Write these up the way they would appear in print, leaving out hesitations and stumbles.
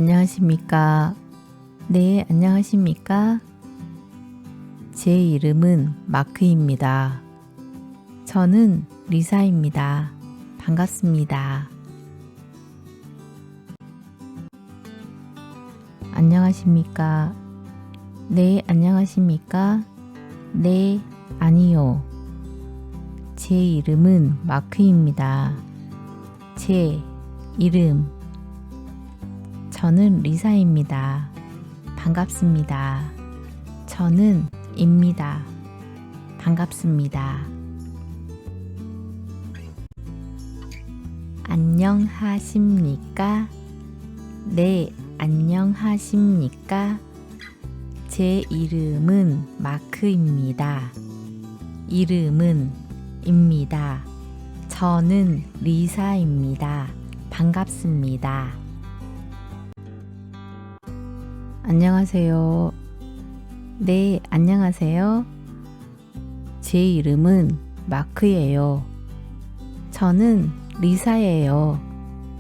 안녕하십니까? 네, 안녕하십니까? 제 이름은 마크입니다. 저는 리사입니다. 반갑습니다. 안녕하십니까? 네, 안녕하십니까? 네, 아니요. 제 이름은 마크입니다. 제 이름. 저는 리사입니다. 반갑습니다. 저는 입니다. 반갑습니다. 안녕하십니까? 네, 안녕하십니까? 제 이름은 마크입니다. 이름은 입니다. 저는 리사입니다. 반갑습니다. 안녕하세요. 네, 안녕하세요. 제 이름은 마크예요. 저는 리사예요.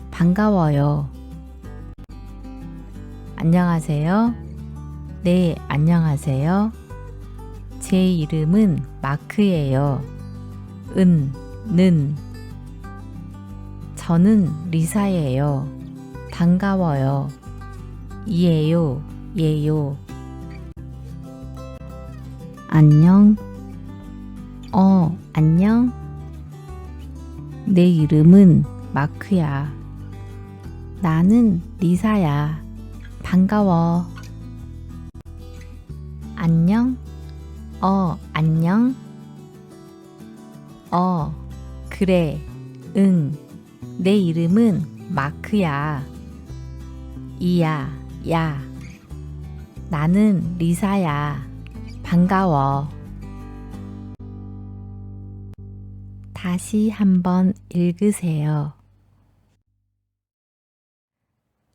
반가워요. 안녕하세요. 네, 안녕하세요. 제 이름은 마크예요. 는. 저는 리사예요. 반가워요. 예요. 안녕. 안녕. 내 이름은 마크야. 나는 리사야. 반가워. 안녕. 안녕. 그래. 응. 내 이름은 마크야. 야. 나는 리사야. 반가워. 다시 한번 읽으세요.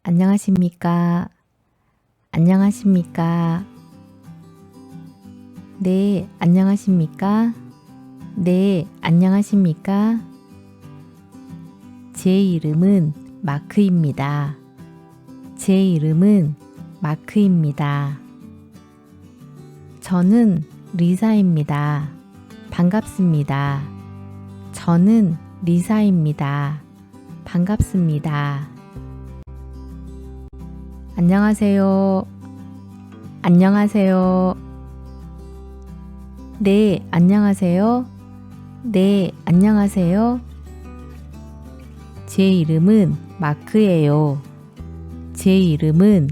안녕하십니까? 안녕하십니까? 네, 안녕하십니까? 네, 안녕하십니까? 제 이름은 마크입니다. 제 이름은 마크입니다. 저는 리사입니다. 반갑습니다. 저는 리사입니다. 반갑습니다. 안녕하세요. 안녕하세요. 네, 안녕하세요. 네, 안녕하세요. 제 이름은 마크예요. 제 이름은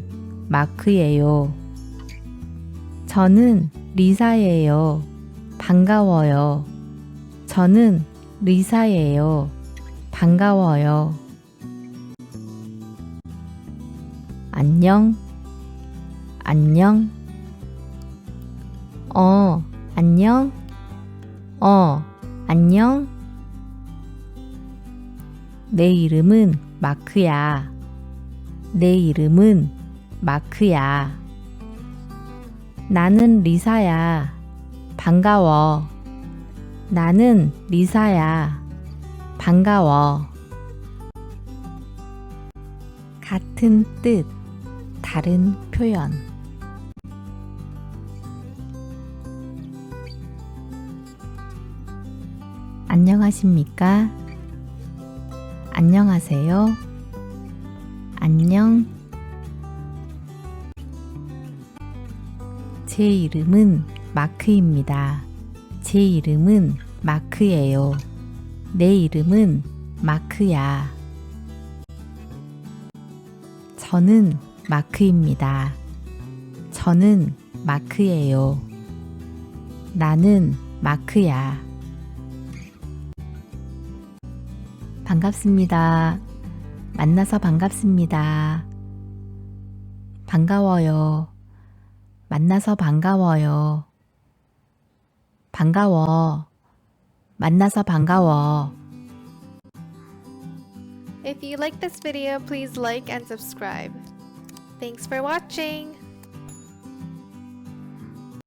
마크예요. 저는 리사예요. 반가워요. 저는 리사예요. 반가워요. 안녕. 안녕. 안녕. 안녕. 내 이름은 마크야. 내 이름은 마크야. 나는 리사야. 반가워. 나는 리사야. 반가워. 같은 뜻, 다른 표현. 안녕하십니까? 안녕하세요. 안녕. 제 이름은 마크입니다. 제 이름은 마크예요. 내 이름은 마크야. 저는 마크입니다. 저는 마크예요. 나는 마크야. 반갑습니다. 만나서 반갑습니다. 반가워요. 만나서 반가워요. 반가워. 만나서 반가워. If you like this video, please like and subscribe. Thanks for watching!